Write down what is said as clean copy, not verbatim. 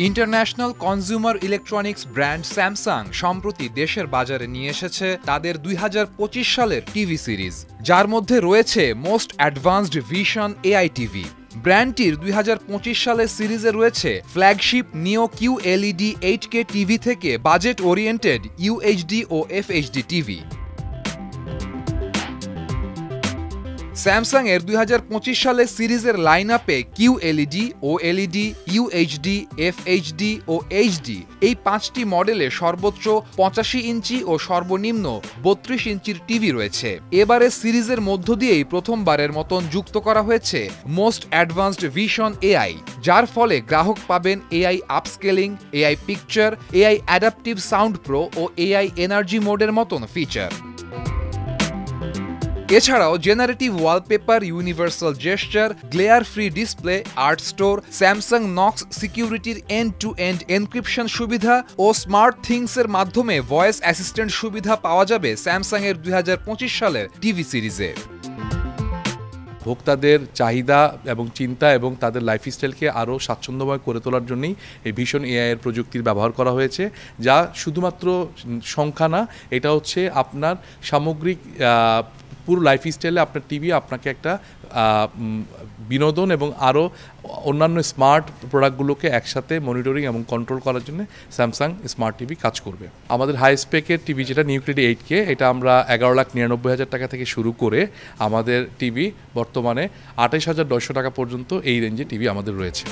International consumer electronics brand Samsung সম্প্রতি দেশের বাজারে নিয়ে এসেছে তাদের 2025 সালের টিভি সিরিজ, যার মধ্যে রয়েছে most advanced vision AI TV. ব্র্যান্ডটির 2025 সালের সিরিজে রয়েছে flagship neo Q LED 8K TV থেকে বাজেট ওরিয়েন্টেড ইউএইচডি ও এফএইচডি টিভি। স্যামসাং এর 2025 সালের সিরিজের লাইন আপে কিউএলইডি, ওএলইডি, ইউএইচডি, এফএইচডি ও এইচডি এই 5টি মডেলে সর্বোচ্চ 85 ইঞ্চি ও সর্বনিম্ন 32 ইঞ্চির টিভি রয়েছে। এবারে সিরিজের মধ্য দিয়েই প্রথমবারের মতন যুক্ত করা হয়েছে মোস্ট অ্যাডভান্সড ভিশন এআই, যার ফলে গ্রাহক পাবেন AI upscaling, AI picture, AI adaptive sound pro ও এআই এনার্জি মোডের মতন ফিচার। এছাড়াও generative wallpaper, universal gesture, glare free display, art store, Samsung Knox সিকিউরিটির এন্ড টু এন্ড এনক্রিপশন সুবিধা ও স্মার্ট থিংসের মাধ্যমে ভয়েস অ্যাসিস্ট্যান্ট সুবিধা পাওয়া যাবে স্যামসাং এর 2025 সালের টিভি সিরিজে। ভোক্তাদের চাহিদা এবং চিন্তা এবং তাদের লাইফস্টাইলকে আরও স্বাচ্ছন্দ্যময় করে তোলার জন্যই এই ভীষণ এআইয়ের প্রযুক্তির ব্যবহার করা হয়েছে, যা শুধুমাত্র সংখ্যা না, এটা হচ্ছে আপনার সামগ্রিক পুরো লাইফস্টাইলে আপনার টিভি আপনাকে একটা বিনোদন এবং আরও অন্যান্য স্মার্ট প্রোডাক্টগুলোকে একসাথে মনিটরিং এবং কন্ট্রোল করার জন্য স্যামসাং স্মার্ট টিভি কাজ করবে। আমাদের হাই স্পেকের টিভি যেটা নিউক্লিড 8K, এটা আমরা 11,99,000 টাকা থেকে শুরু করে আমাদের টিভি বর্তমানে 28,900 টাকা পর্যন্ত এই রেঞ্জে টিভি আমাদের রয়েছে।